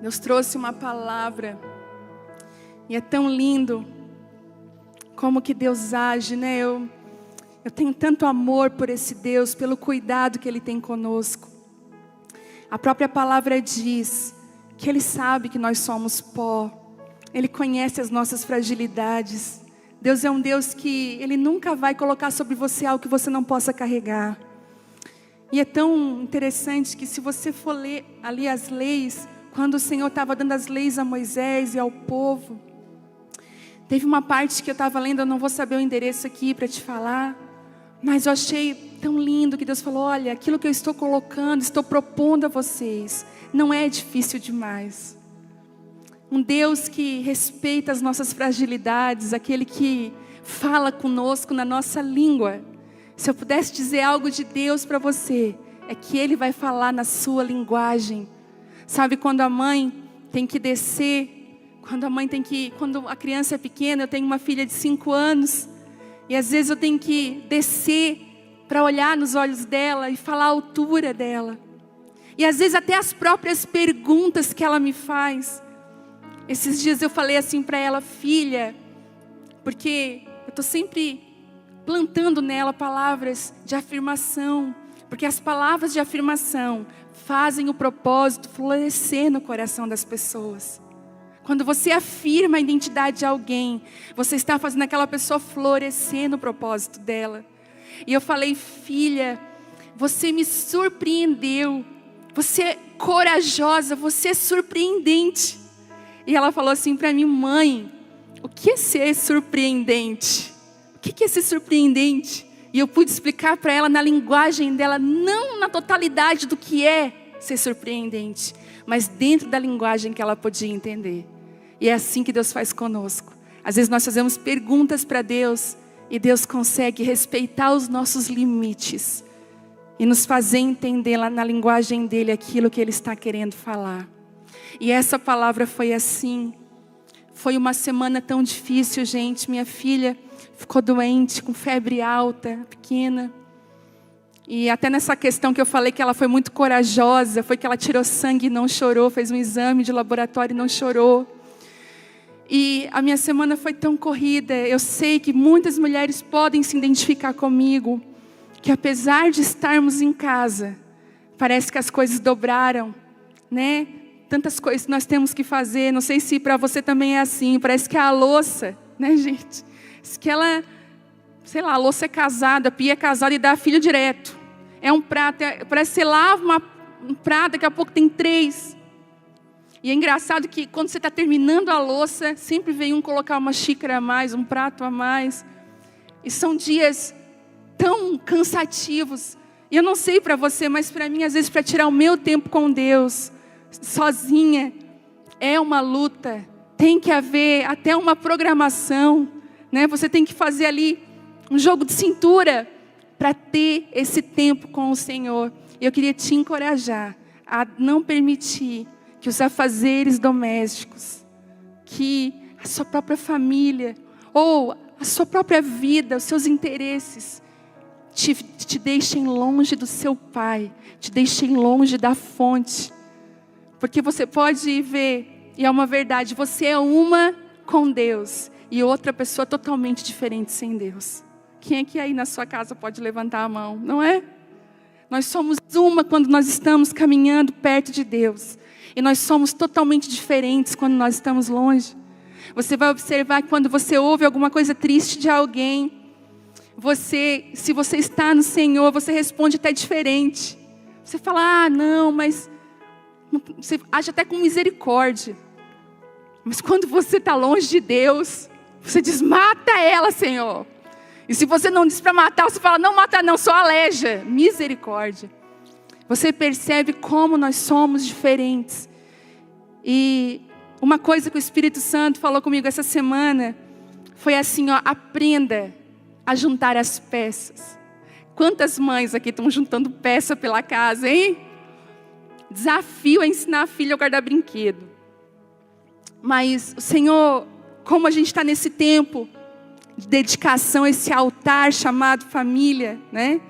Deus trouxe uma palavra. E é tão lindo como que Deus age, né? Eu tenho tanto amor por esse Deus, pelo cuidado que Ele tem conosco. A própria palavra diz que Ele sabe que nós somos pó. Ele conhece as nossas fragilidades. Deus é um Deus que Ele nunca vai colocar sobre você algo que você não possa carregar. E é tão interessante que se você for ler ali as leis, quando o Senhor estava dando as leis a Moisés e ao povo, teve uma parte que eu estava lendo, eu não vou saber o endereço aqui para te falar, mas eu achei tão lindo que Deus falou: olha, aquilo que eu estou colocando, estou propondo a vocês, não é difícil demais. Um Deus que respeita as nossas fragilidades, aquele que fala conosco na nossa língua. Se eu pudesse dizer algo de Deus para você, é que Ele vai falar na sua linguagem. Sabe, quando a mãe tem que descer, quando a criança é pequena, eu tenho uma filha de 5 anos, e às vezes eu tenho que descer para olhar nos olhos dela e falar a altura dela. E às vezes até as próprias perguntas que ela me faz. Esses dias eu falei assim para ela: filha, porque eu estou sempre plantando nela palavras de afirmação, porque as palavras de afirmação fazem o propósito florescer no coração das pessoas. Quando você afirma a identidade de alguém, você está fazendo aquela pessoa florescer no propósito dela. E eu falei: filha, você me surpreendeu, você é corajosa, você é surpreendente. E ela falou assim para mim: mãe, o que é ser surpreendente? O que é ser surpreendente? E eu pude explicar para ela na linguagem dela, não na totalidade do que é ser surpreendente, mas dentro da linguagem que ela podia entender. E é assim que Deus faz conosco. Às vezes nós fazemos perguntas para Deus, e Deus consegue respeitar os nossos limites e nos fazer entender lá na linguagem dEle aquilo que Ele está querendo falar. E essa palavra foi assim. Foi uma semana tão difícil, gente. Minha filha ficou doente, com febre alta, pequena. E até nessa questão que eu falei que ela foi muito corajosa, foi que ela tirou sangue e não chorou, fez um exame de laboratório e não chorou. E a minha semana foi tão corrida. Eu sei que muitas mulheres podem se identificar comigo, que apesar de estarmos em casa, parece que as coisas dobraram, né? Tantas coisas que nós temos que fazer. Não sei se para você também é assim. Parece que a louça, né, gente? Que ela, sei lá, a louça é casada, a pia é casada e dá filho direto. É um prato, parece que você lava um prato, daqui a pouco tem 3. E é engraçado que quando você está terminando a louça, sempre vem um colocar uma xícara a mais, um prato a mais. E são dias tão cansativos. E eu não sei para você, mas para mim, às vezes, para tirar o meu tempo com Deus, sozinha, é uma luta. Tem que haver até uma programação, né? Você tem que fazer ali um jogo de cintura para ter esse tempo com o Senhor. Eu queria te encorajar a não permitir que os afazeres domésticos, que a sua própria família, ou a sua própria vida, os seus interesses, te deixem longe do seu Pai, te deixem longe da fonte. Porque você pode ver, e é uma verdade, você é uma com Deus e outra pessoa totalmente diferente sem Deus. Quem é que aí na sua casa pode levantar a mão, não é? Nós somos uma quando nós estamos caminhando perto de Deus. E nós somos totalmente diferentes quando nós estamos longe. Você vai observar que quando você ouve alguma coisa triste de alguém, se você está no Senhor, você responde até diferente. Você fala: não, mas... Você age até com misericórdia. Mas quando você está longe de Deus, você diz: mata ela, Senhor. E se você não diz para matar, você fala: não mata não, só aleja. Misericórdia. Você percebe como nós somos diferentes. E uma coisa que o Espírito Santo falou comigo essa semana foi assim: aprenda a juntar as peças. Quantas mães aqui estão juntando peça pela casa, hein? Desafio a ensinar a filha a guardar brinquedo. Mas o Senhor, como a gente está nesse tempo de dedicação, esse altar chamado família, né?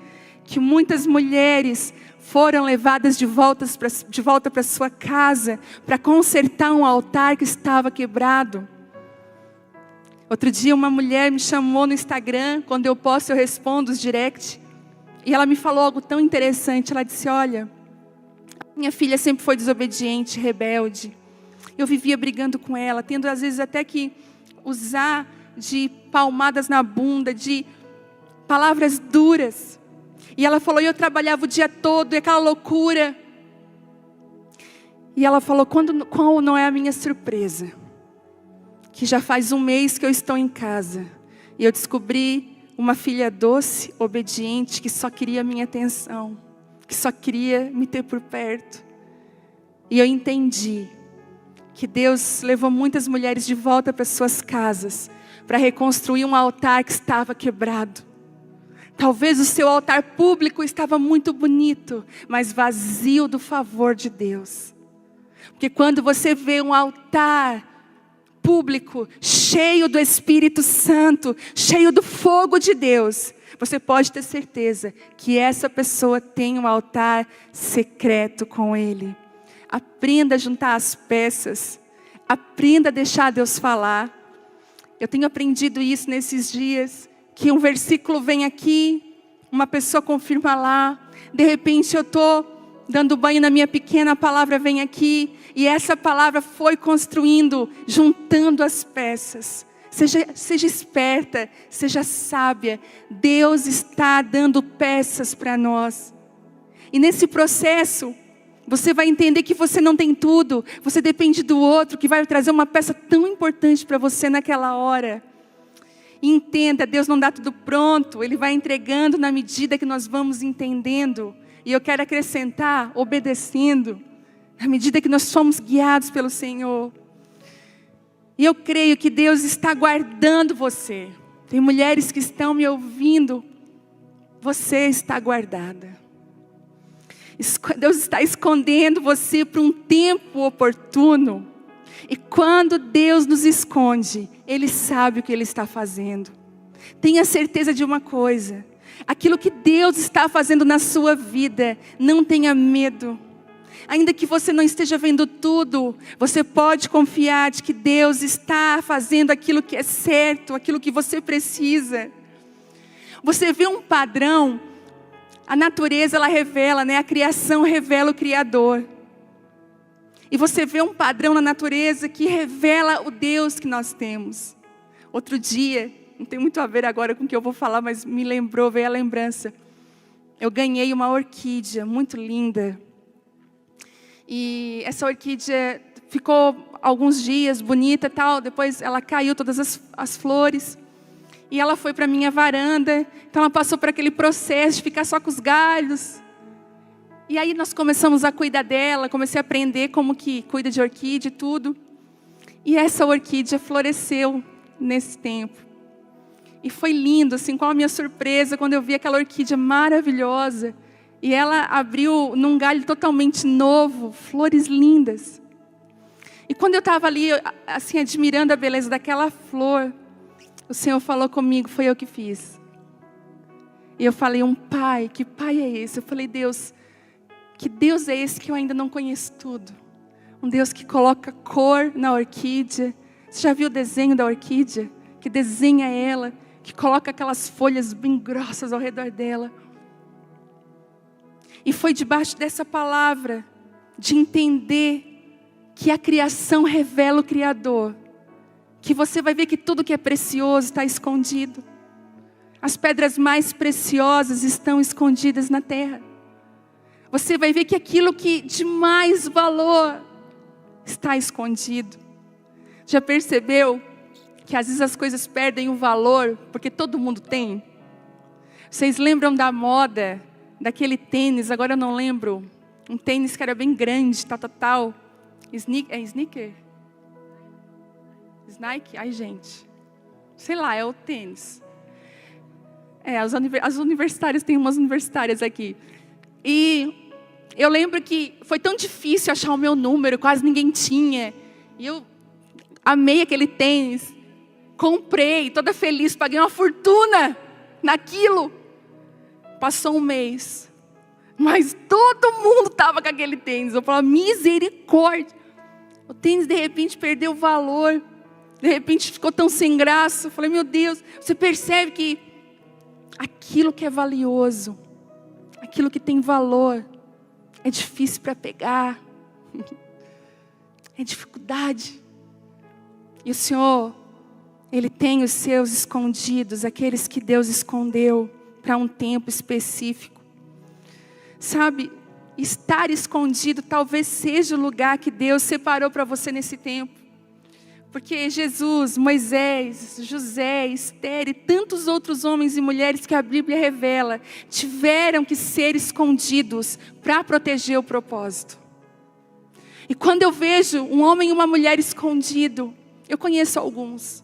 Que muitas mulheres foram levadas de volta para sua casa, para consertar um altar que estava quebrado. Outro dia uma mulher me chamou no Instagram, quando eu posto eu respondo os direct, e ela me falou algo tão interessante. Ela disse: olha, minha filha sempre foi desobediente, rebelde. Eu vivia brigando com ela, tendo às vezes até que usar de palmadas na bunda, de palavras duras. E ela falou, eu trabalhava o dia todo, e aquela loucura. E ela falou, qual não é a minha surpresa? Que já faz 1 mês que eu estou em casa. E eu descobri uma filha doce, obediente, que só queria a minha atenção. Que só queria me ter por perto. E eu entendi que Deus levou muitas mulheres de volta para suas casas, para reconstruir um altar que estava quebrado. Talvez o seu altar público estava muito bonito, mas vazio do favor de Deus. Porque quando você vê um altar público, cheio do Espírito Santo, cheio do fogo de Deus, você pode ter certeza que essa pessoa tem um altar secreto com Ele. Aprenda a juntar as peças, aprenda a deixar Deus falar. Eu tenho aprendido isso nesses dias, que um versículo vem aqui, uma pessoa confirma lá, de repente eu estou dando banho na minha pequena, a palavra vem aqui, e essa palavra foi construindo, juntando as peças. Seja esperta, seja sábia, Deus está dando peças para nós. E nesse processo, você vai entender que você não tem tudo, você depende do outro, que vai trazer uma peça tão importante para você naquela hora. Entenda, Deus não dá tudo pronto, Ele vai entregando na medida que nós vamos entendendo. E eu quero acrescentar, obedecendo, na medida que nós somos guiados pelo Senhor. E eu creio que Deus está guardando você. Tem mulheres que estão me ouvindo, você está guardada. Deus está escondendo você para um tempo oportuno. E quando Deus nos esconde, Ele sabe o que Ele está fazendo. Tenha certeza de uma coisa: aquilo que Deus está fazendo na sua vida, não tenha medo. Ainda que você não esteja vendo tudo, você pode confiar de que Deus está fazendo aquilo que é certo, aquilo que você precisa. Você vê um padrão, a natureza ela revela, né? A criação revela o Criador. E você vê um padrão na natureza que revela o Deus que nós temos. Outro dia, não tem muito a ver agora com o que eu vou falar, mas me lembrou, veio a lembrança. Eu ganhei uma orquídea muito linda. E essa orquídea ficou alguns dias bonita e tal, depois ela caiu todas as flores. E ela foi para a minha varanda, então ela passou por aquele processo de ficar só com os galhos. E aí nós começamos a cuidar dela, comecei a aprender como que cuida de orquídea e tudo. E essa orquídea floresceu nesse tempo. E foi lindo, assim, qual a minha surpresa quando eu vi aquela orquídea maravilhosa. E ela abriu num galho totalmente novo, flores lindas. E quando eu estava ali, assim, admirando a beleza daquela flor, o Senhor falou comigo, foi eu que fiz. E eu falei, que pai é esse? Eu falei, Deus, que Deus é esse que eu ainda não conheço tudo? Um Deus que coloca cor na orquídea. Você já viu o desenho da orquídea? Que desenha ela, que coloca aquelas folhas bem grossas ao redor dela. E foi debaixo dessa palavra, de entender que a criação revela o Criador, que você vai ver que tudo que é precioso está escondido. As pedras mais preciosas estão escondidas na terra. Você vai ver que aquilo que de mais valor está escondido. Já percebeu que às vezes as coisas perdem o valor porque todo mundo tem? Vocês lembram da moda daquele tênis? Agora eu não lembro. Um tênis que era bem grande, tal. Sneaker? Nike? Ai, gente. Sei lá, é o tênis. As universitárias, tem umas universitárias aqui. E eu lembro que foi tão difícil achar o meu número, quase ninguém tinha. E eu amei aquele tênis. Comprei, toda feliz, paguei uma fortuna naquilo. Passou um mês. Mas todo mundo estava com aquele tênis. Eu falava, misericórdia. O tênis de repente perdeu o valor. De repente ficou tão sem graça. Eu falei, meu Deus, você percebe que aquilo que é valioso, aquilo que tem valor, é difícil para pegar. É dificuldade. E o Senhor, Ele tem os seus escondidos, aqueles que Deus escondeu para um tempo específico. Sabe, estar escondido talvez seja o lugar que Deus separou para você nesse tempo. Porque Jesus, Moisés, José, Esther e tantos outros homens e mulheres que a Bíblia revela, tiveram que ser escondidos para proteger o propósito. E quando eu vejo um homem e uma mulher escondido, eu conheço alguns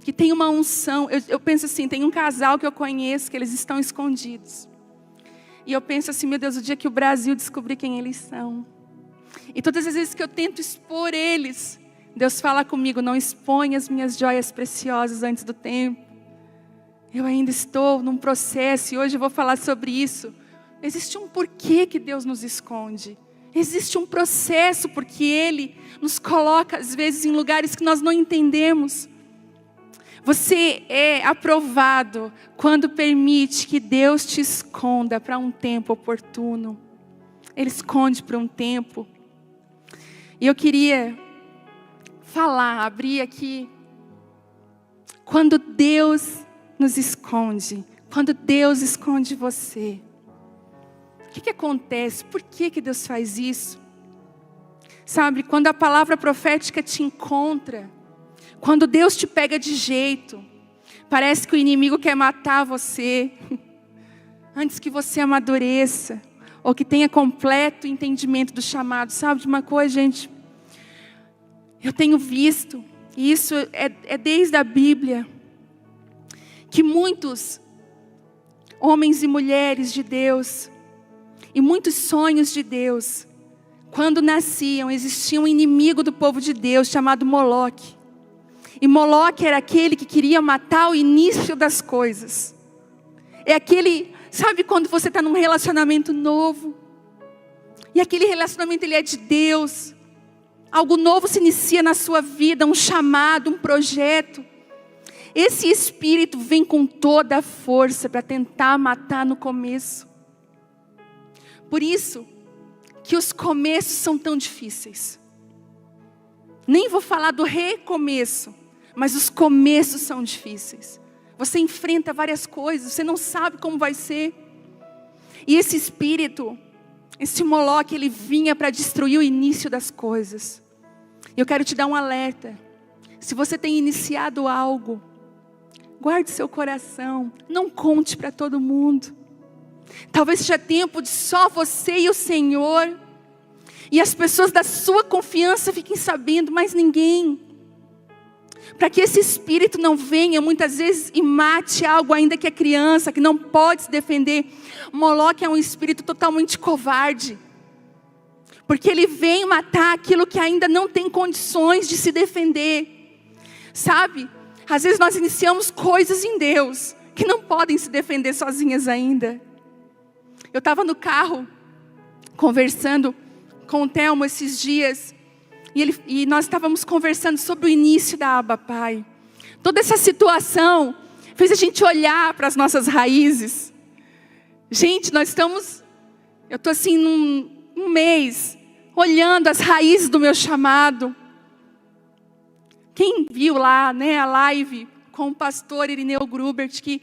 que tem uma unção. Eu penso assim, tem um casal que eu conheço que eles estão escondidos. E eu penso assim, meu Deus, o dia que o Brasil descobrir quem eles são. E todas as vezes que eu tento expor eles, Deus fala comigo, não exponha as minhas joias preciosas antes do tempo. Eu ainda estou num processo e hoje eu vou falar sobre isso. Existe um porquê que Deus nos esconde. Existe um processo porque Ele nos coloca às vezes em lugares que nós não entendemos. Você é aprovado quando permite que Deus te esconda para um tempo oportuno. Ele esconde por um tempo. E eu queria abrir aqui. Quando Deus nos esconde, quando Deus esconde você, o que acontece? Por que Deus faz isso? Sabe, quando a palavra profética te encontra, quando Deus te pega de jeito, parece que o inimigo quer matar você, antes que você amadureça, ou que tenha completo entendimento do chamado. Sabe de uma coisa, gente? Eu tenho visto, e isso é desde a Bíblia, que muitos homens e mulheres de Deus, e muitos sonhos de Deus, quando nasciam, existia um inimigo do povo de Deus chamado Moloque. E Moloque era aquele que queria matar o início das coisas. É aquele, sabe quando você está num relacionamento novo, e aquele relacionamento ele é de Deus, algo novo se inicia na sua vida, um chamado, um projeto. Esse espírito vem com toda a força para tentar matar no começo. Por isso que os começos são tão difíceis. Nem vou falar do recomeço, mas os começos são difíceis. Você enfrenta várias coisas, você não sabe como vai ser. E esse espírito, esse Moloque, ele vinha para destruir o início das coisas. Eu quero te dar um alerta. Se você tem iniciado algo, guarde seu coração, não conte para todo mundo. Talvez seja tempo de só você e o Senhor, e as pessoas da sua confiança fiquem sabendo, mas ninguém. Para que esse espírito não venha muitas vezes e mate algo ainda que é criança, que não pode se defender. Moloque é um espírito totalmente covarde, porque ele vem matar aquilo que ainda não tem condições de se defender. Sabe, às vezes nós iniciamos coisas em Deus que não podem se defender sozinhas ainda. Eu estava no carro conversando com o Telmo esses dias, e nós estávamos conversando sobre o início da Abba Pai. Toda essa situação fez a gente olhar para as nossas raízes. Gente, eu estou assim num mês, olhando as raízes do meu chamado. Quem viu lá, né, a live com o pastor Irineu Grubert, que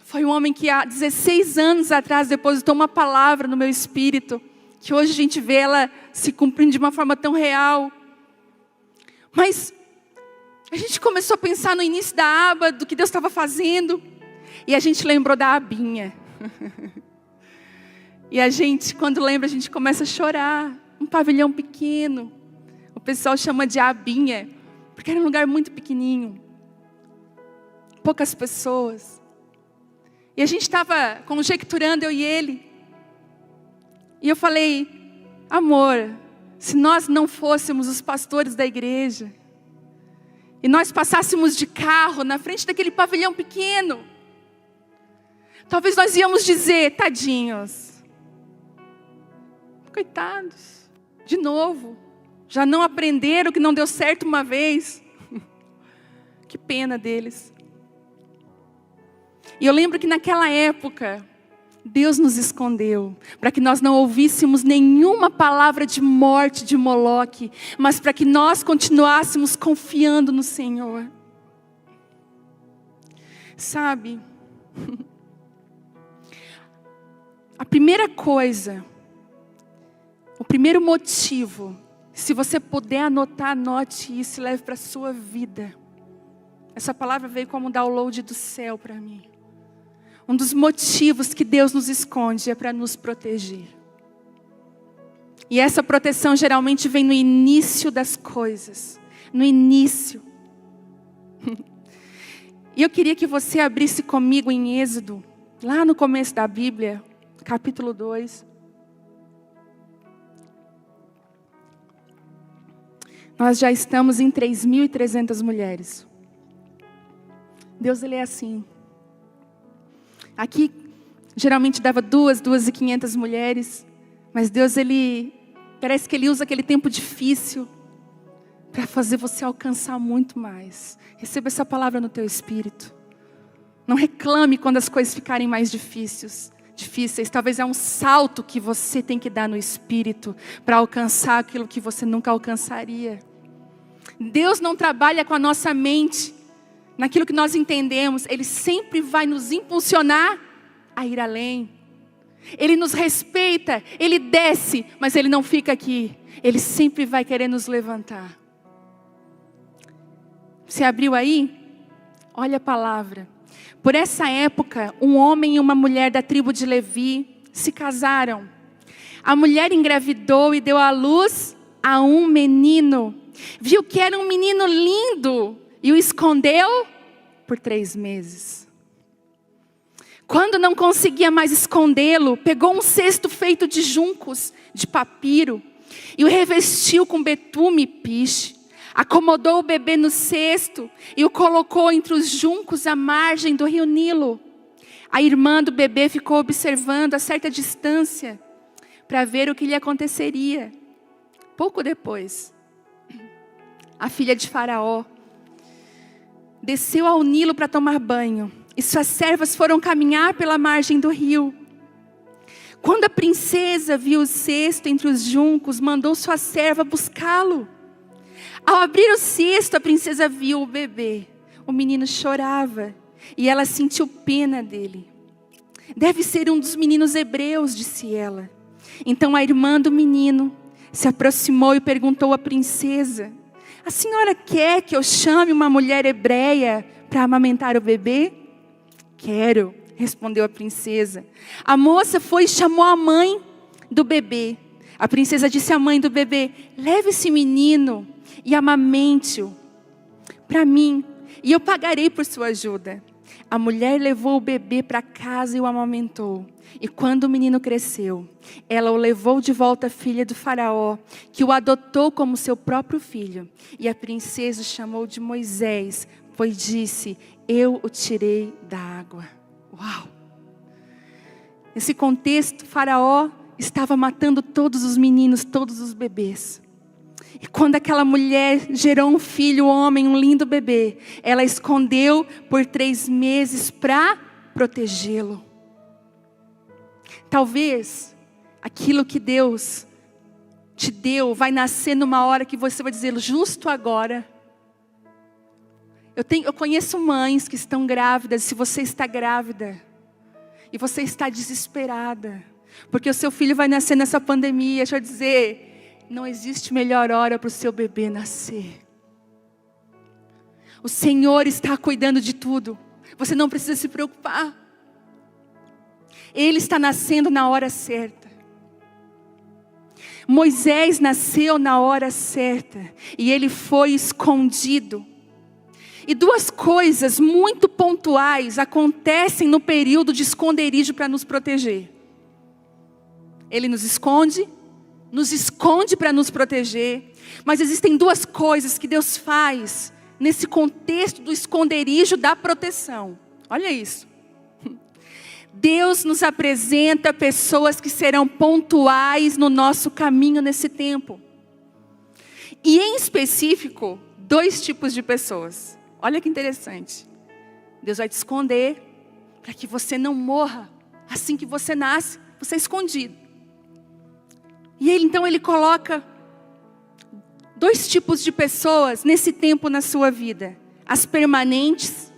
foi um homem que há 16 anos atrás depositou uma palavra no meu espírito, que hoje a gente vê ela se cumprindo de uma forma tão real. Mas a gente começou a pensar no início da aba, do que Deus estava fazendo, e a gente lembrou da abinha. E a gente, quando lembra, a gente começa a chorar. Um pavilhão pequeno, o pessoal chama de abinha, porque era um lugar muito pequenininho, poucas pessoas. E a gente estava conjecturando, eu e ele. E eu falei, amor, se nós não fôssemos os pastores da igreja, e nós passássemos de carro na frente daquele pavilhão pequeno, talvez nós íamos dizer, tadinhos, Coitados. De novo. Já não aprenderam que não deu certo uma vez. Que pena deles. E eu lembro que naquela época, Deus nos escondeu, para que nós não ouvíssemos nenhuma palavra de morte de Moloque, mas para que nós continuássemos confiando no Senhor. Sabe, a primeira coisa, o primeiro motivo, se você puder anotar, anote isso e leve para a sua vida. Essa palavra veio como um download do céu para mim. Um dos motivos que Deus nos esconde é para nos proteger. E essa proteção geralmente vem no início das coisas. No início. E eu queria que você abrisse comigo em Êxodo, lá no começo da Bíblia, capítulo 2. Nós já estamos em 3.300 mulheres. Deus, Ele é assim. Aqui, geralmente dava 2.500 mulheres. Mas Deus, Ele, parece que Ele usa aquele tempo difícil para fazer você alcançar muito mais. Receba essa palavra no teu espírito. Não reclame quando as coisas ficarem mais difíceis. Talvez é um salto que você tem que dar no espírito para alcançar aquilo que você nunca alcançaria. Deus não trabalha com a nossa mente naquilo que nós entendemos. Ele sempre vai nos impulsionar a ir além. Ele nos respeita, Ele desce, mas Ele não fica aqui. Ele sempre vai querer nos levantar. Você abriu aí? Olha a palavra. Por essa época, um homem e uma mulher da tribo de Levi se casaram. A mulher engravidou e deu à luz a um menino. Viu que era um menino lindo e o escondeu por 3 meses. Quando não conseguia mais escondê-lo, pegou um cesto feito de juncos, de papiro, e o revestiu com betume e piche. Acomodou o bebê no cesto e o colocou entre os juncos à margem do rio Nilo. A irmã do bebê ficou observando a certa distância para ver o que lhe aconteceria. Pouco depois, a filha de Faraó desceu ao Nilo para tomar banho e suas servas foram caminhar pela margem do rio. Quando a princesa viu o cesto entre os juncos, mandou sua serva buscá-lo. Ao abrir o cesto, a princesa viu o bebê. O menino chorava e ela sentiu pena dele. Deve ser um dos meninos hebreus, disse ela. Então a irmã do menino se aproximou e perguntou à princesa: a senhora quer que eu chame uma mulher hebreia para amamentar o bebê? Quero, respondeu a princesa. A moça foi e chamou a mãe do bebê. A princesa disse à mãe do bebê: leve esse menino e amamente-o para mim, e eu pagarei por sua ajuda. A mulher levou o bebê para casa e o amamentou. E quando o menino cresceu, ela o levou de volta à filha do faraó, que o adotou como seu próprio filho. E a princesa o chamou de Moisés, pois disse: eu o tirei da água. Uau! Nesse contexto, Faraó estava matando todos os meninos, todos os bebês. E quando aquela mulher gerou um filho, um homem, um lindo bebê, ela escondeu por 3 meses para protegê-lo. Talvez aquilo que Deus te deu vai nascer numa hora que você vai dizer: justo agora. Eu conheço mães que estão grávidas. Se você está grávida e você está desesperada porque o seu filho vai nascer nessa pandemia, deixa eu dizer, não existe melhor hora para o seu bebê nascer. O Senhor está cuidando de tudo. Você não precisa se preocupar. Ele está nascendo na hora certa. Moisés nasceu na hora certa e ele foi escondido. E 2 coisas muito pontuais acontecem no período de esconderijo para nos proteger. Ele nos esconde para nos proteger. Mas existem 2 coisas que Deus faz nesse contexto do esconderijo da proteção. Olha isso. Deus nos apresenta pessoas que serão pontuais no nosso caminho nesse tempo. E em específico, 2 tipos de pessoas. Olha que interessante. Deus vai te esconder para que você não morra assim que você nasce, você é escondido. E então ele coloca 2 tipos de pessoas nesse tempo na sua vida. As permanentes.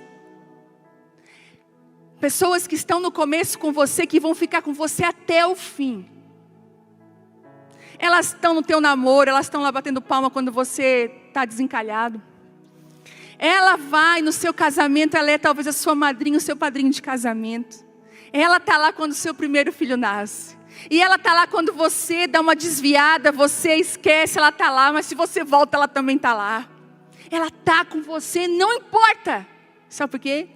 Pessoas que estão no começo com você, que vão ficar com você até o fim. Elas estão no teu namoro, elas estão lá batendo palma quando você está desencalhado. Ela vai no seu casamento, ela é talvez a sua madrinha, o seu padrinho de casamento. Ela está lá quando o seu primeiro filho nasce. E ela está lá quando você dá uma desviada, você esquece, ela está lá, mas se você volta, ela também está lá. Ela está com você, não importa. Sabe por quê?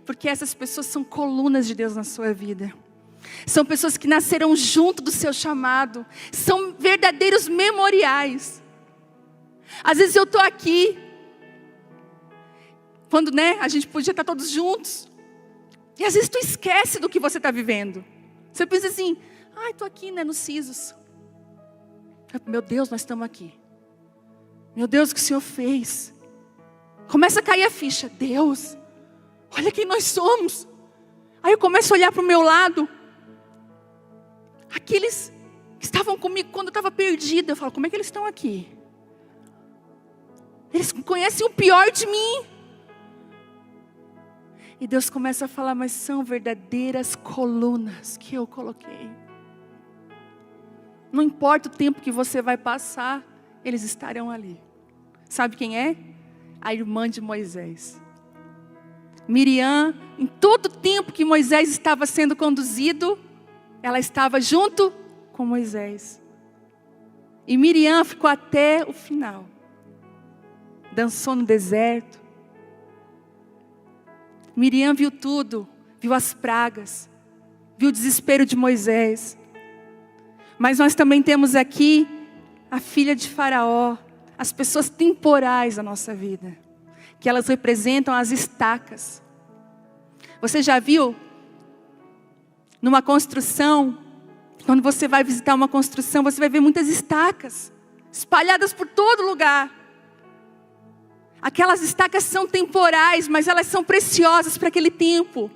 Porque essas pessoas são colunas de Deus na sua vida. São pessoas que nasceram junto do seu chamado. São verdadeiros memoriais. Às vezes eu estou aqui, quando a gente podia estar todos juntos. E às vezes tu esquece do que você está vivendo. Você pensa assim, estou aqui no Sisos. Meu Deus, nós estamos aqui. Meu Deus, o que o Senhor fez? Começa a cair a ficha. Deus, olha quem nós somos. Aí eu começo a olhar para o meu lado. Aqueles que estavam comigo quando eu estava perdida. Eu falo, como é que eles estão aqui? Eles conhecem o pior de mim. E Deus começa a falar, mas são verdadeiras colunas que eu coloquei. Não importa o tempo que você vai passar, eles estarão ali. Sabe quem é? A irmã de Moisés. Miriam, em todo o tempo que Moisés estava sendo conduzido, ela estava junto com Moisés. E Miriam ficou até o final. Dançou no deserto. Miriam viu tudo, viu as pragas, viu o desespero de Moisés. Mas nós também temos aqui a filha de Faraó, as pessoas temporais da nossa vida, que elas representam as estacas. Você já viu numa construção, quando você vai visitar uma construção, você vai ver muitas estacas espalhadas por todo lugar. Aquelas estacas são temporais, mas elas são preciosas para aquele tempo.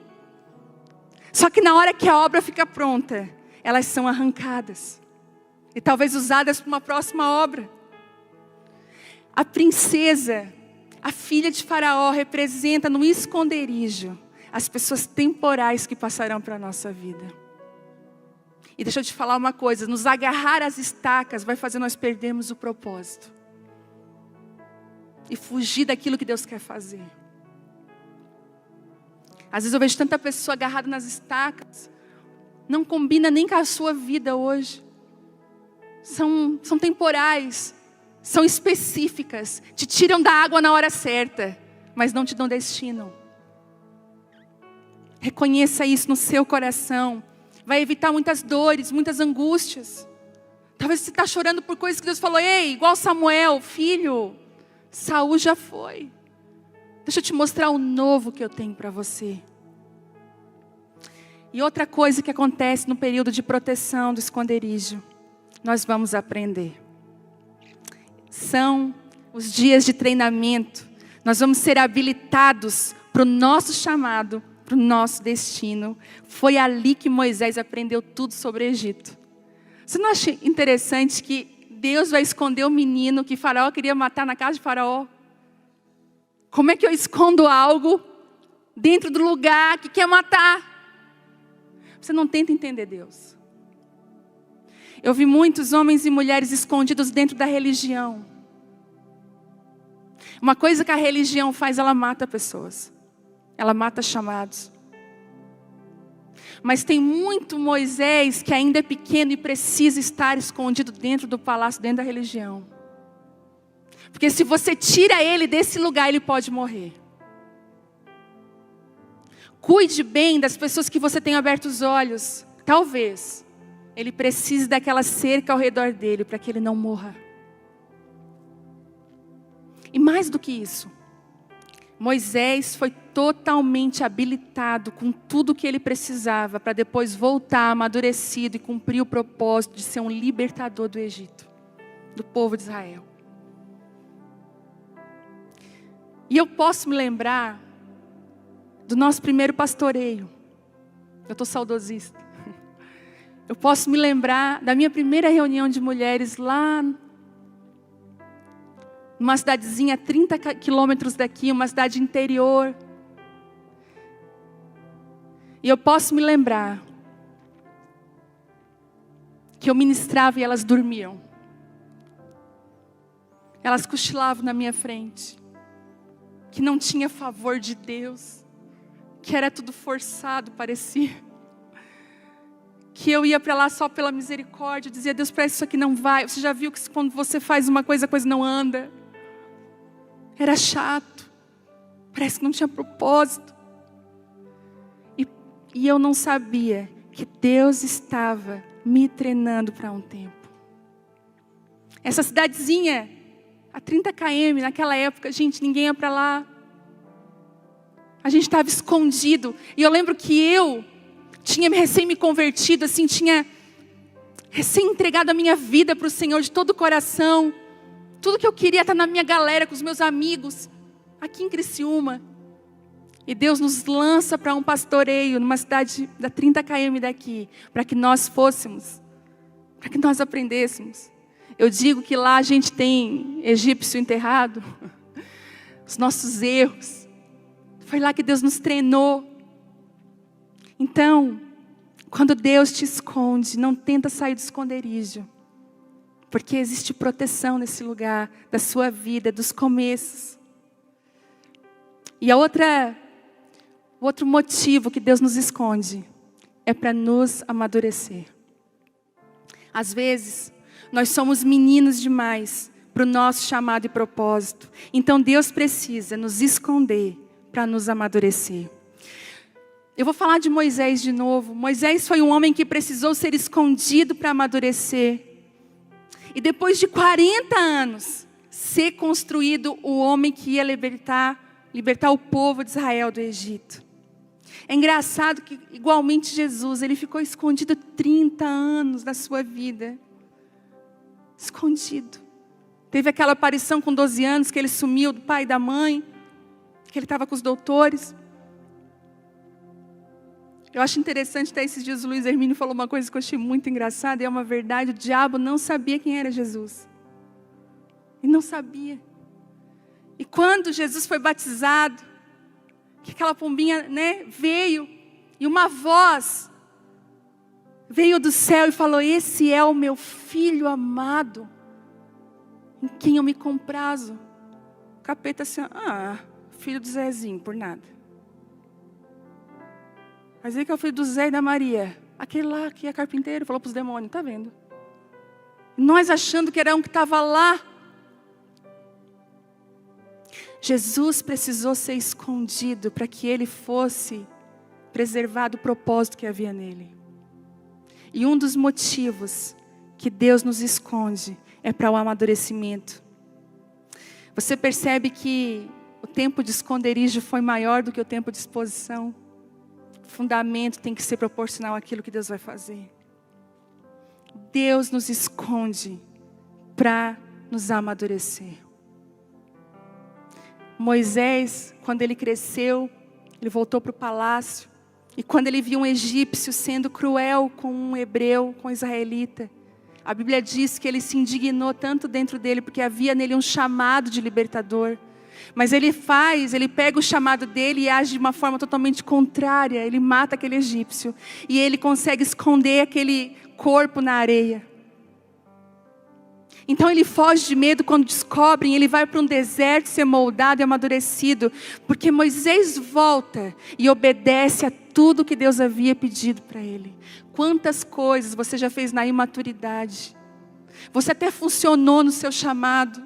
Só que na hora que a obra fica pronta, elas são arrancadas. E talvez usadas para uma próxima obra. A princesa, a filha de Faraó, representa no esconderijo as pessoas temporais que passarão para a nossa vida. E deixa eu te falar uma coisa, nos agarrar às estacas vai fazer nós perdermos o propósito. E fugir daquilo que Deus quer fazer. Às vezes eu vejo tanta pessoa agarrada nas estacas. Não combina nem com a sua vida hoje. São temporais. São específicas. Te tiram da água na hora certa. Mas não te dão destino. Reconheça isso no seu coração. Vai evitar muitas dores, muitas angústias. Talvez você está chorando por coisas que Deus falou. Ei, igual Samuel, filho. Saul já foi. Deixa eu te mostrar o novo que eu tenho para você. E outra coisa que acontece no período de proteção do esconderijo, nós vamos aprender. São os dias de treinamento. Nós vamos ser habilitados para o nosso chamado, para o nosso destino. Foi ali que Moisés aprendeu tudo sobre o Egito. Você não acha interessante que Deus vai esconder o menino que Faraó queria matar na casa de Faraó? Como é que eu escondo algo dentro do lugar que quer matar? Você não tenta entender Deus. Eu vi muitos homens e mulheres escondidos dentro da religião. Uma coisa que a religião faz, ela mata pessoas. Ela mata chamados. Mas tem muito Moisés que ainda é pequeno e precisa estar escondido dentro do palácio, dentro da religião. Porque se você tira ele desse lugar, ele pode morrer. Cuide bem das pessoas que você tem aberto os olhos. Talvez ele precise daquela cerca ao redor dele para que ele não morra. E mais do que isso, Moisés foi totalmente habilitado com tudo o que ele precisava para depois voltar amadurecido e cumprir o propósito de ser um libertador do Egito, do povo de Israel. E eu posso me lembrar do nosso primeiro pastoreio. Eu estou saudosista. Eu posso me lembrar da minha primeira reunião de mulheres lá numa cidadezinha a 30 quilômetros daqui, uma cidade interior. E eu posso me lembrar que eu ministrava e elas dormiam. Elas cochilavam na minha frente. Que não tinha favor de Deus. Que era tudo forçado, parecia. Que eu ia para lá só pela misericórdia. Dizia, Deus, para isso aqui não vai. Você já viu que quando você faz uma coisa, a coisa não anda. Era chato. Parece que não tinha propósito. E eu não sabia que Deus estava me treinando para um tempo. Essa cidadezinha, a 30 km, naquela época, gente, ninguém ia para lá. A gente estava escondido. E eu lembro que eu tinha recém me convertido, assim, tinha recém entregado a minha vida para o Senhor de todo o coração. Tudo que eu queria estar na minha galera, com os meus amigos, aqui em Criciúma. E Deus nos lança para um pastoreio, numa cidade da 30 km daqui, para que nós fôssemos, para que nós aprendêssemos. Eu digo que lá a gente tem egípcio enterrado, os nossos erros. Foi lá que Deus nos treinou. Então, quando Deus te esconde, não tenta sair do esconderijo. Porque existe proteção nesse lugar, da sua vida, dos começos. E o outro motivo que Deus nos esconde é para nos amadurecer. Às vezes, nós somos meninos demais para o nosso chamado e propósito. Então Deus precisa nos esconder para nos amadurecer. Eu vou falar de Moisés de novo. Moisés foi um homem que precisou ser escondido para amadurecer. E depois de 40 anos, ser construído o homem que ia libertar o povo de Israel do Egito. É engraçado que, igualmente Jesus, ele ficou escondido 30 anos da sua vida. Escondido. Teve aquela aparição com 12 anos que ele sumiu do pai e da mãe, que ele estava com os doutores. Eu acho interessante, até esses dias o Luiz Hermínio falou uma coisa que eu achei muito engraçada, e é uma verdade, o diabo não sabia quem era Jesus. Ele não sabia. E quando Jesus foi batizado, que aquela pombinha, veio, e uma voz veio do céu e falou, esse é o meu filho amado, em quem eu me comprazo. O capeta assim, filho do Zezinho, por nada. Mas aí que é o filho do Zé e da Maria. Aquele lá que é carpinteiro, falou para os demônios, tá vendo? Nós achando que era um que estava lá. Jesus precisou ser escondido para que ele fosse preservado o propósito que havia nele. E um dos motivos que Deus nos esconde é para o amadurecimento. Você percebe que o tempo de esconderijo foi maior do que o tempo de exposição. O fundamento tem que ser proporcional àquilo que Deus vai fazer. Deus nos esconde para nos amadurecer. Moisés, quando ele cresceu, ele voltou para o palácio. E quando ele viu um egípcio sendo cruel com um hebreu, com um israelita, a Bíblia diz que ele se indignou tanto dentro dele, porque havia nele um chamado de libertador. Mas ele pega o chamado dele e age de uma forma totalmente contrária. Ele mata aquele egípcio. E ele consegue esconder aquele corpo na areia. Então ele foge de medo quando descobrem, ele vai para um deserto ser moldado e amadurecido. Porque Moisés volta e obedece a tudo que Deus havia pedido para ele. Quantas coisas você já fez na imaturidade. Você até funcionou no seu chamado.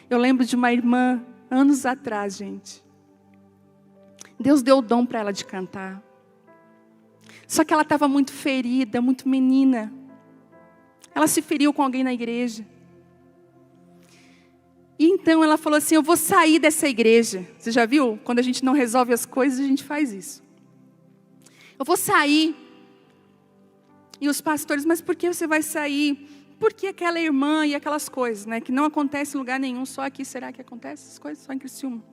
Eu lembro de uma irmã, anos atrás, gente. Deus deu o dom para ela de cantar. Só que ela estava muito ferida, muito menina. Ela se feriu com alguém na igreja. E então ela falou assim, eu vou sair dessa igreja. Você já viu? Quando a gente não resolve as coisas, a gente faz isso. Eu vou sair. E os pastores, mas por que você vai sair? Porque aquela irmã e aquelas coisas, né? Que não acontece em lugar nenhum, só aqui. Será que acontece essas coisas? Só em Criciúma.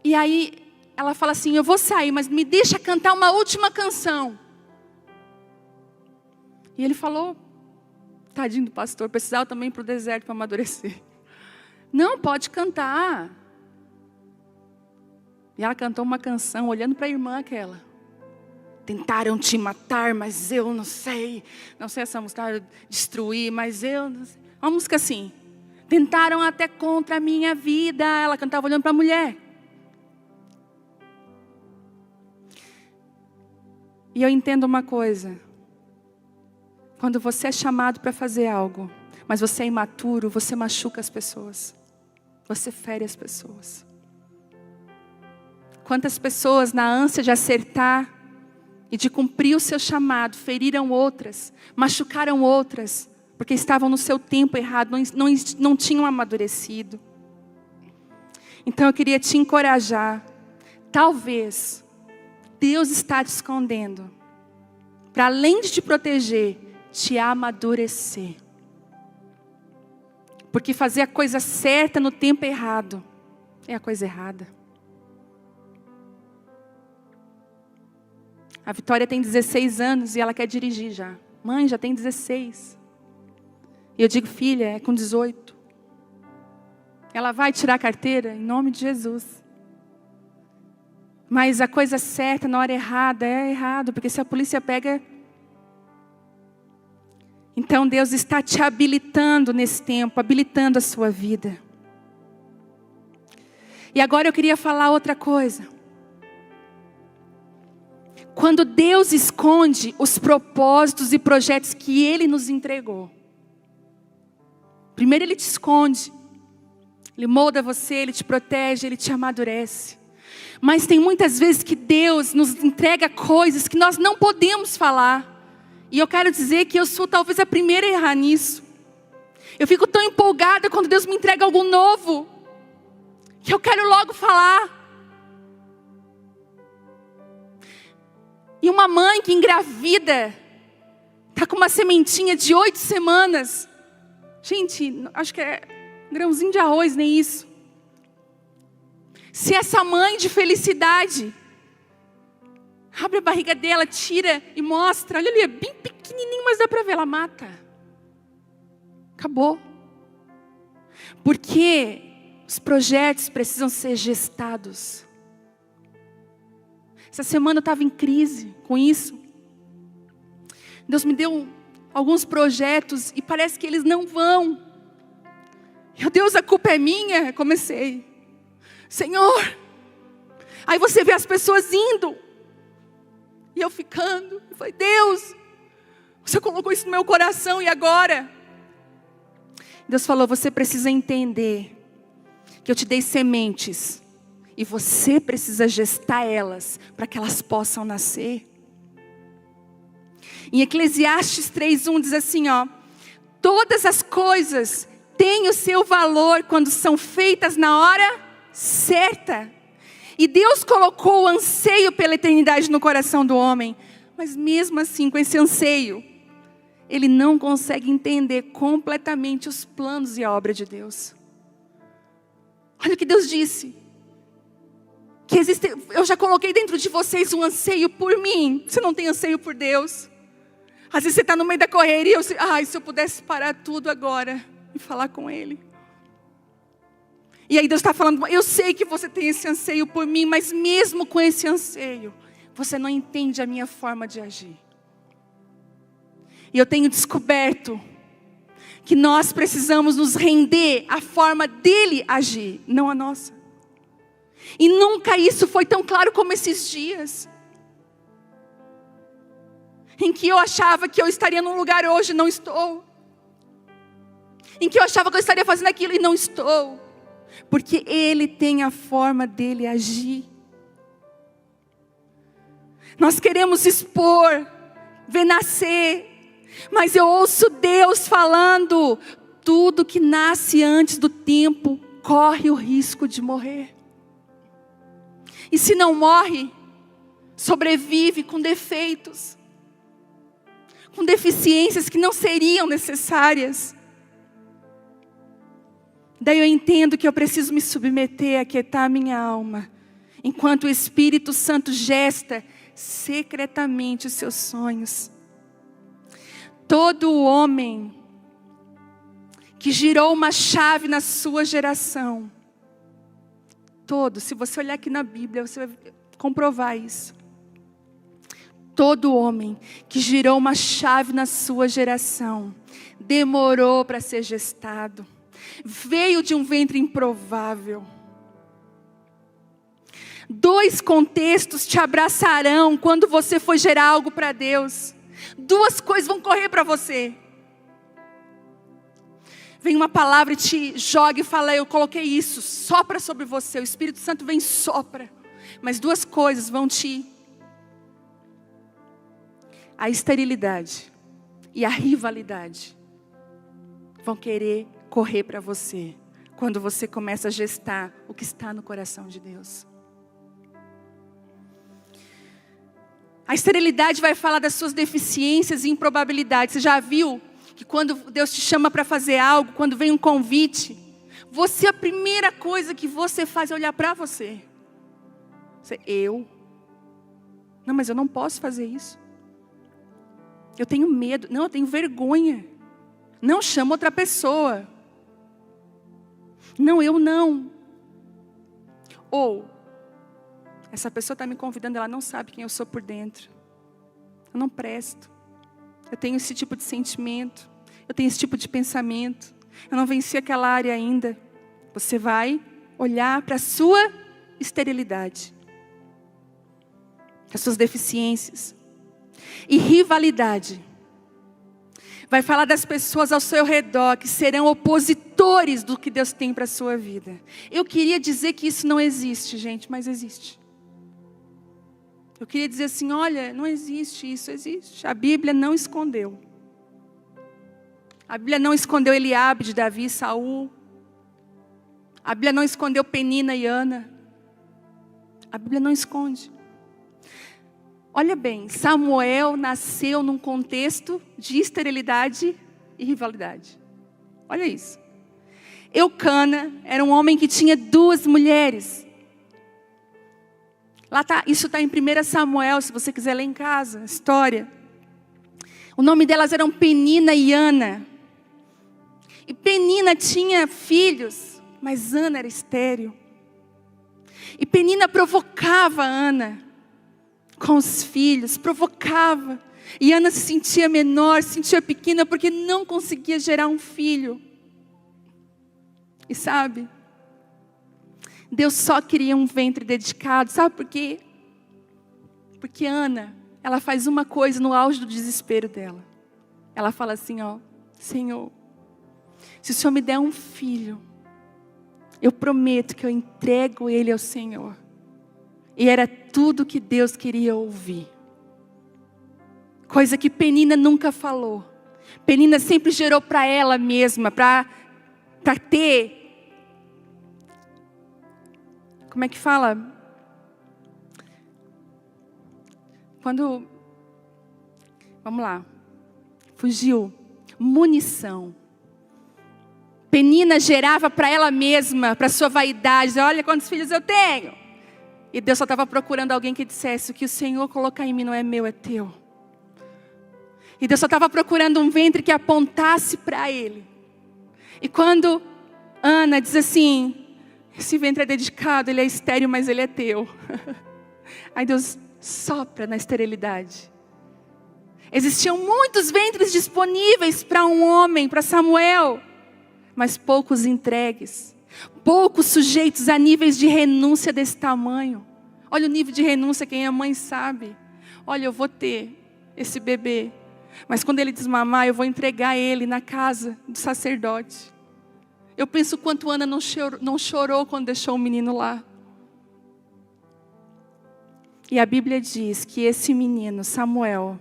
E aí, ela fala assim, eu vou sair, mas me deixa cantar uma última canção. E ele falou, tadinho do pastor, precisava também ir para o deserto para amadurecer. Não, pode cantar. E ela cantou uma canção, olhando para a irmã aquela. Tentaram te matar, mas eu não sei. Não sei essa música, destruir, mas eu não sei. Uma música assim. Tentaram até contra a minha vida. Ela cantava olhando para a mulher. E eu entendo uma coisa. Quando você é chamado para fazer algo, mas você é imaturo, você machuca as pessoas. Você fere as pessoas. Quantas pessoas na ânsia de acertar e de cumprir o seu chamado, feriram outras, machucaram outras, porque estavam no seu tempo errado, não tinham amadurecido. Então eu queria te encorajar. Talvez Deus está te escondendo, para além de te proteger, te amadurecer. Porque fazer a coisa certa no tempo errado, é a coisa errada. A Vitória tem 16 anos e ela quer dirigir já. Mãe, já tem 16. E eu digo, filha, é com 18. Ela vai tirar a carteira em nome de Jesus. Mas a coisa certa na hora errada é errado, porque se a polícia pega... Então Deus está te habilitando nesse tempo, habilitando a sua vida. E agora eu queria falar outra coisa. Quando Deus esconde os propósitos e projetos que Ele nos entregou. Primeiro Ele te esconde. Ele molda você, Ele te protege, Ele te amadurece. Mas tem muitas vezes que Deus nos entrega coisas que nós não podemos falar. E eu quero dizer que eu sou talvez a primeira a errar nisso. Eu fico tão empolgada quando Deus me entrega algo novo, que eu quero logo falar. E uma mãe que engravida, está com uma sementinha de 8 semanas. Gente, acho que é um grãozinho de arroz, nem isso. Se essa mãe de felicidade abre a barriga dela, tira e mostra. Olha ali, é bem pequenininho, mas dá para ver, ela mata. Acabou. Porque os projetos precisam ser gestados. Essa semana eu estava em crise com isso. Deus me deu alguns projetos e parece que eles não vão. Meu Deus, a culpa é minha. Comecei. Senhor. Aí você vê as pessoas indo. E eu ficando. Eu falei, Deus, você colocou isso no meu coração e agora? Deus falou, você precisa entender que eu te dei sementes. E você precisa gestar elas para que elas possam nascer. Em Eclesiastes 3:1 diz assim, ó. Todas as coisas têm o seu valor quando são feitas na hora certa. E Deus colocou o anseio pela eternidade no coração do homem. Mas mesmo assim, com esse anseio, ele não consegue entender completamente os planos e a obra de Deus. Olha o que Deus disse. Que existe, eu já coloquei dentro de vocês um anseio por mim. Você não tem anseio por Deus. Às vezes você está no meio da correria. Se eu pudesse parar tudo agora e falar com Ele. E aí Deus está falando, eu sei que você tem esse anseio por mim, mas mesmo com esse anseio, você não entende a minha forma de agir. E eu tenho descoberto que nós precisamos nos render à forma dele agir, não a nossa. E nunca isso foi tão claro como esses dias. Em que eu achava que eu estaria num lugar hoje, não estou. Em que eu achava que eu estaria fazendo aquilo e não estou. Porque Ele tem a forma dele agir. Nós queremos expor, ver nascer. Mas eu ouço Deus falando, Tudo que nasce antes do tempo corre o risco de morrer. E se não morre, sobrevive com defeitos, com deficiências que não seriam necessárias. Daí eu entendo que eu preciso me submeter, aquietar a minha alma, enquanto o Espírito Santo gesta secretamente os seus sonhos. Todo homem que girou uma chave na sua geração, se você olhar aqui na Bíblia, você vai comprovar isso. Todo homem que girou uma chave na sua geração, demorou para ser gestado, veio de um ventre improvável. 2 contextos te abraçarão quando você for gerar algo para Deus. 2 coisas vão correr para você. Vem uma palavra e te joga e fala, eu coloquei isso, sopra sobre você. O Espírito Santo vem e sopra. Mas 2 coisas vão a esterilidade e a rivalidade vão querer correr para você quando você começa a gestar o que está no coração de Deus. A esterilidade vai falar das suas deficiências e improbabilidades. Você já viu que quando Deus te chama para fazer algo, quando vem um convite, a primeira coisa que você faz é olhar para você. Não, mas eu não posso fazer isso. Eu tenho medo. Não, eu tenho vergonha. Não, chama outra pessoa. Não, eu não. Ou, essa pessoa está me convidando, ela não sabe quem eu sou por dentro. Eu não presto. Eu tenho esse tipo de sentimento. Eu tenho esse tipo de pensamento. Eu não venci aquela área ainda. Você vai olhar para a sua esterilidade, as suas deficiências. E rivalidade vai falar das pessoas ao seu redor que serão opositores do que Deus tem para a sua vida. Eu queria dizer que isso não existe, gente, mas existe. Eu queria dizer assim, olha, não existe, isso existe. A Bíblia não escondeu. A Bíblia não escondeu Eliabe de Davi e Saul. A Bíblia não escondeu Penina e Ana. A Bíblia não esconde. Olha bem, Samuel nasceu num contexto de esterilidade e rivalidade. Olha isso. Eucana era um homem que tinha 2 mulheres. Isso está em 1 Samuel, se você quiser ler em casa, a história. O nome delas eram Penina e Ana. E Penina tinha filhos, mas Ana era estéril. E Penina provocava Ana com os filhos, provocava. E Ana se sentia menor, se sentia pequena, porque não conseguia gerar um filho. E sabe, Deus só queria um ventre dedicado. Sabe por quê? Porque Ana, ela faz uma coisa no auge do desespero dela. Ela fala assim, Senhor, se o Senhor me der um filho, eu prometo que eu entrego ele ao Senhor. E era tudo que Deus queria ouvir. Coisa que Penina nunca falou. Penina sempre gerou para ela mesma, para ter, como é que fala? Vamos lá, fugiu, munição. Penina gerava para ela mesma, para sua vaidade, olha quantos filhos eu tenho. E Deus só estava procurando alguém que dissesse, o que o Senhor colocar em mim não é meu, é teu. E Deus só estava procurando um ventre que apontasse para Ele. E quando Ana diz assim, esse ventre é dedicado, ele é estéril, mas ele é teu. Aí Deus sopra na esterilidade. Existiam muitos ventres disponíveis para um homem, para Samuel, mas poucos entregues. Poucos sujeitos a níveis de renúncia desse tamanho. Olha o nível de renúncia, quem é mãe sabe. Olha, eu vou ter esse bebê, mas quando ele desmamar, eu vou entregar ele na casa do sacerdote. Eu penso quanto Ana não chorou quando deixou o menino lá. E a Bíblia diz que esse menino, Samuel,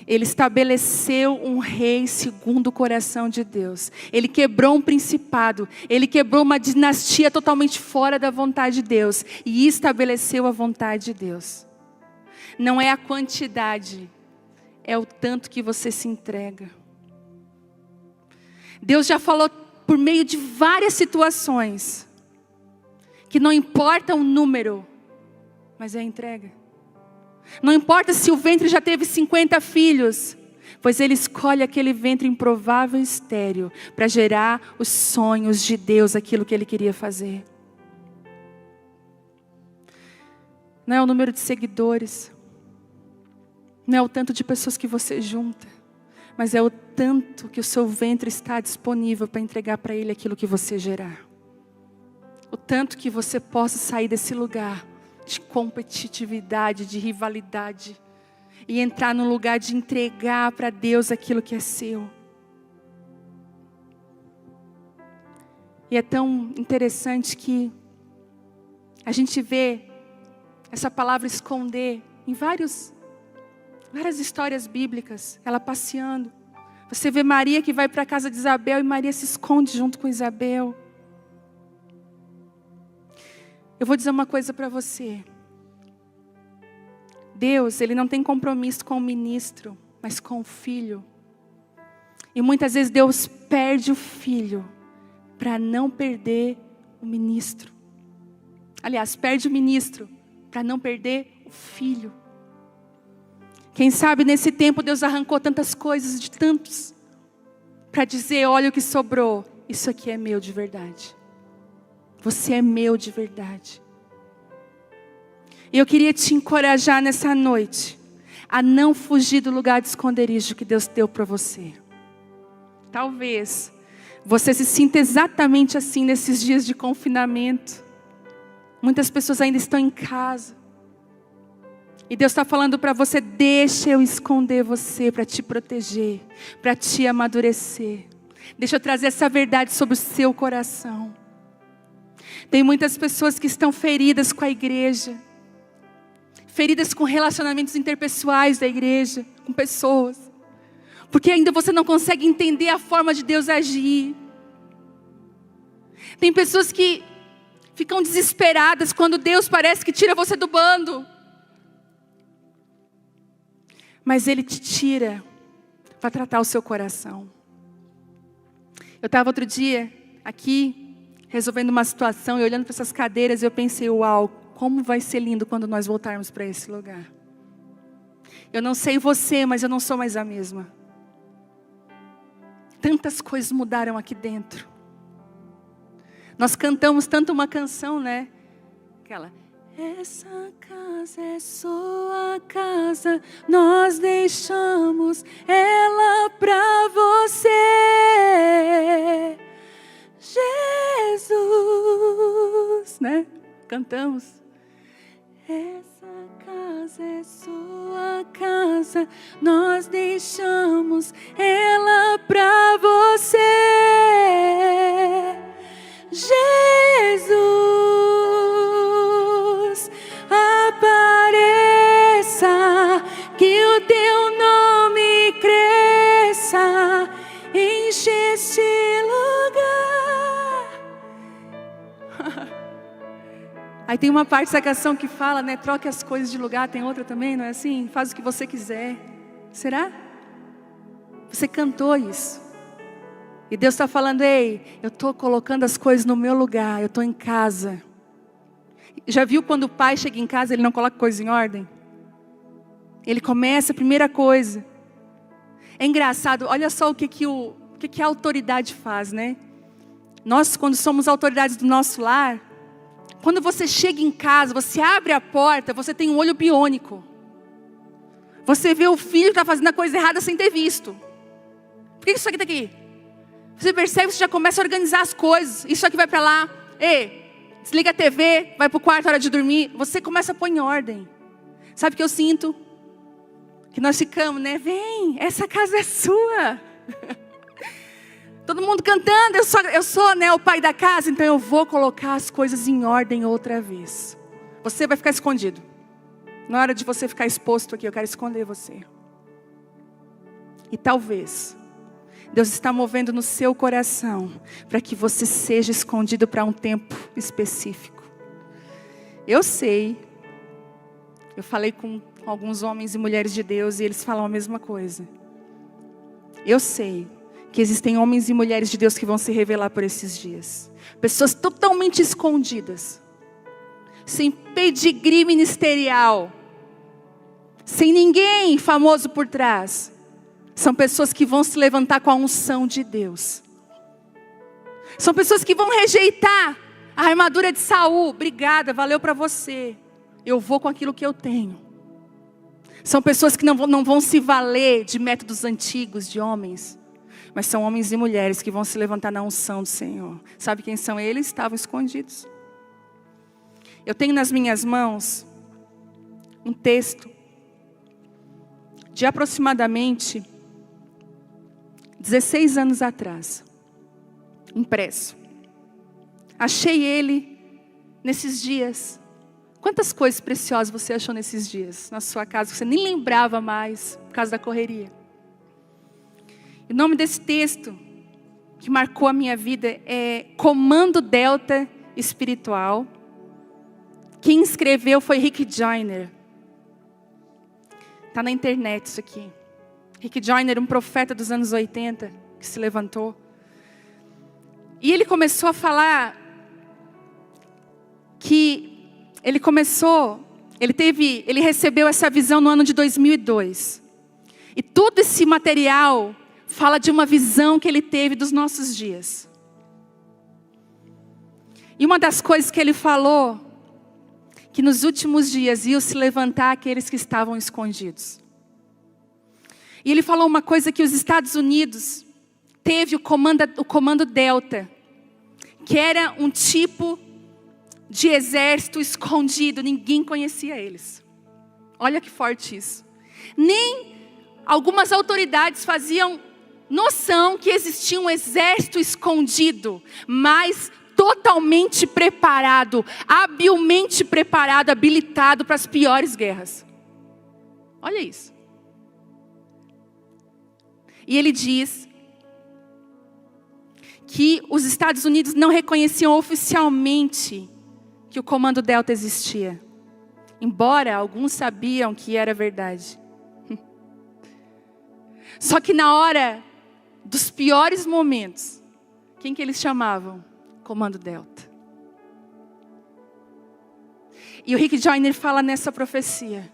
Ele estabeleceu um rei segundo o coração de Deus. Ele quebrou um principado. Ele quebrou uma dinastia totalmente fora da vontade de Deus. E estabeleceu a vontade de Deus. Não é a quantidade, é o tanto que você se entrega. Deus já falou por meio de várias situações, que não importa o número, mas é a entrega. Não importa se o ventre já teve 50 filhos, pois Ele escolhe aquele ventre improvável e estéril para gerar os sonhos de Deus, aquilo que Ele queria fazer. Não é o número de seguidores, não é o tanto de pessoas que você junta, mas é o tanto que o seu ventre está disponível para entregar para Ele aquilo que você gerar. O tanto que você possa sair desse lugar de competitividade, de rivalidade, e entrar no lugar de entregar para Deus aquilo que é seu. E é tão interessante que a gente vê essa palavra esconder em várias histórias bíblicas, ela passeando. Você vê Maria que vai para a casa de Isabel e Maria se esconde junto com Isabel. Eu vou dizer uma coisa para você. Deus, Ele não tem compromisso com o ministro, mas com o filho. E muitas vezes Deus perde o filho para não perder o ministro. Aliás, perde o ministro para não perder o filho. Quem sabe nesse tempo Deus arrancou tantas coisas de tantos, para dizer, olha o que sobrou, isso aqui é meu de verdade. Você é meu de verdade. E eu queria te encorajar nessa noite, a não fugir do lugar de esconderijo que Deus deu para você. Talvez você se sinta exatamente assim nesses dias de confinamento. Muitas pessoas ainda estão em casa. E Deus está falando para você, deixa eu esconder você para te proteger, para te amadurecer. Deixa eu trazer essa verdade sobre o seu coração. Tem muitas pessoas que estão feridas com a igreja. Feridas com relacionamentos interpessoais da igreja, com pessoas. Porque ainda você não consegue entender a forma de Deus agir. Tem pessoas que ficam desesperadas quando Deus parece que tira você do bando. Mas Ele te tira para tratar o seu coração. Eu estava outro dia aqui, resolvendo uma situação, e olhando para essas cadeiras, eu pensei, uau, como vai ser lindo quando nós voltarmos para esse lugar. Eu não sei você, mas eu não sou mais a mesma. Tantas coisas mudaram aqui dentro. Nós cantamos tanto uma canção, né? Aquela... Essa casa é sua casa, nós deixamos ela pra você, Jesus, né? Cantamos. Essa casa é sua casa, nós deixamos ela pra você, Jesus. Apareça, que o teu nome cresça, enche este lugar. Aí tem uma parte dessa canção que fala, né? Troque as coisas de lugar. Tem outra também, não é assim? Faz o que você quiser. Será? Você cantou isso. E Deus está falando, ei, eu estou colocando as coisas no meu lugar. Eu estou em casa. Já viu quando o pai chega em casa, ele não coloca coisa em ordem? Ele começa a primeira coisa. É engraçado, olha só o que a autoridade faz, né? Nós, quando somos autoridades do nosso lar, quando você chega em casa, você abre a porta, você tem um olho biônico. Você vê o filho que está fazendo a coisa errada sem ter visto. Por que isso aqui está aqui? Você percebe, você já começa a organizar as coisas. Isso aqui vai para lá. Ei, desliga a TV, vai para o quarto, hora de dormir. Você começa a pôr em ordem. Sabe o que eu sinto? Que nós ficamos, né? Vem, essa casa é sua. Todo mundo cantando, eu sou, né, o pai da casa, então eu vou colocar as coisas em ordem outra vez. Você vai ficar escondido. Na hora de você ficar exposto aqui, eu quero esconder você. E talvez Deus está movendo no seu coração para que você seja escondido para um tempo específico. Eu sei, eu falei com alguns homens e mulheres de Deus e eles falam a mesma coisa. Eu sei que existem homens e mulheres de Deus que vão se revelar por esses dias. Pessoas totalmente escondidas, sem pedigree ministerial, sem ninguém famoso por trás. São pessoas que vão se levantar com a unção de Deus. São pessoas que vão rejeitar a armadura de Saul. Obrigada, valeu para você. Eu vou com aquilo que eu tenho. São pessoas que não vão se valer de métodos antigos de homens. Mas são homens e mulheres que vão se levantar na unção do Senhor. Sabe quem são eles? Estavam escondidos. Eu tenho nas minhas mãos um texto de aproximadamente 16 anos atrás, impresso. Achei ele nesses dias. Quantas coisas preciosas você achou nesses dias na sua casa que você nem lembrava mais por causa da correria? O nome desse texto que marcou a minha vida é Comando Delta Espiritual. Quem escreveu foi Rick Joyner. Está na internet isso aqui. Rick Joyner, um profeta dos anos 80, que se levantou. E ele começou a falar que ele recebeu essa visão no ano de 2002. E todo esse material fala de uma visão que ele teve dos nossos dias. E uma das coisas que ele falou, que nos últimos dias iam se levantar aqueles que estavam escondidos. E ele falou uma coisa que os Estados Unidos teve o comando Delta, que era um tipo de exército escondido, ninguém conhecia eles. Olha que forte isso. Nem algumas autoridades faziam noção que existia um exército escondido, mas totalmente preparado, habilmente preparado, habilitado para as piores guerras. Olha isso. E ele diz que os Estados Unidos não reconheciam oficialmente que o Comando Delta existia, embora alguns sabiam que era verdade. Só que na hora dos piores momentos, quem que eles chamavam? Comando Delta. E o Rick Joyner fala nessa profecia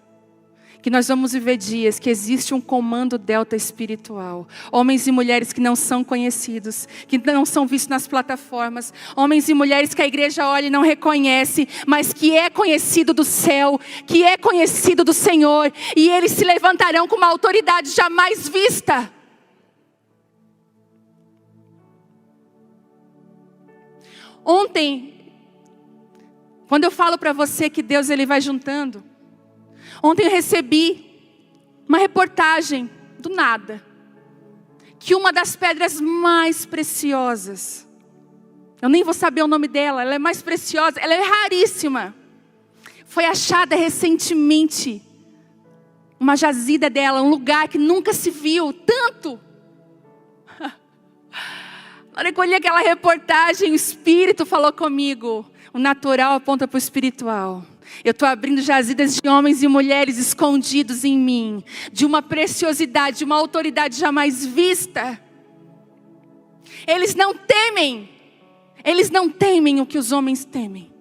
que nós vamos viver dias que existe um comando Delta espiritual. Homens e mulheres que não são conhecidos, que não são vistos nas plataformas. Homens e mulheres que a igreja olha e não reconhece, mas que é conhecido do céu, que é conhecido do Senhor. E eles se levantarão com uma autoridade jamais vista. Ontem, quando eu falo para você que Deus ele vai juntando, ontem eu recebi uma reportagem do nada, que uma das pedras mais preciosas, eu nem vou saber o nome dela, ela é mais preciosa, ela é raríssima, foi achada recentemente, uma jazida dela, um lugar que nunca se viu tanto. Na hora que eu olhei aquela reportagem, o Espírito falou comigo, o natural aponta para o espiritual. Eu estou abrindo jazidas de homens e mulheres escondidos em mim, de uma preciosidade, de uma autoridade jamais vista. Eles não temem o que os homens temem.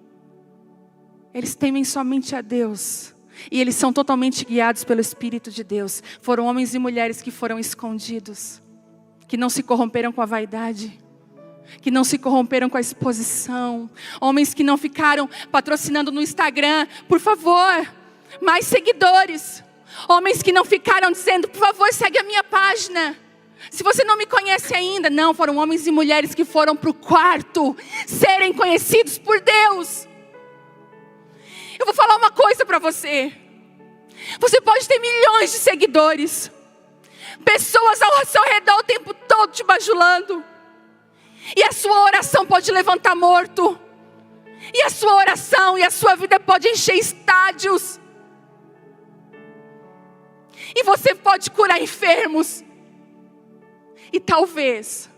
Eles temem somente a Deus. E eles são totalmente guiados pelo Espírito de Deus. Foram homens e mulheres que foram escondidos, que não se corromperam com a vaidade, que não se corromperam com a exposição. Homens que não ficaram patrocinando no Instagram, por favor, mais seguidores. Homens que não ficaram dizendo, por favor, segue a minha página. Se você não me conhece ainda. Não, foram homens e mulheres que foram para o quarto serem conhecidos por Deus. Eu vou falar uma coisa para você. Você pode ter milhões de seguidores, pessoas ao seu redor o tempo todo te bajulando, e a sua oração pode levantar morto, e a sua oração e a sua vida pode encher estádios, e você pode curar enfermos, E talvez,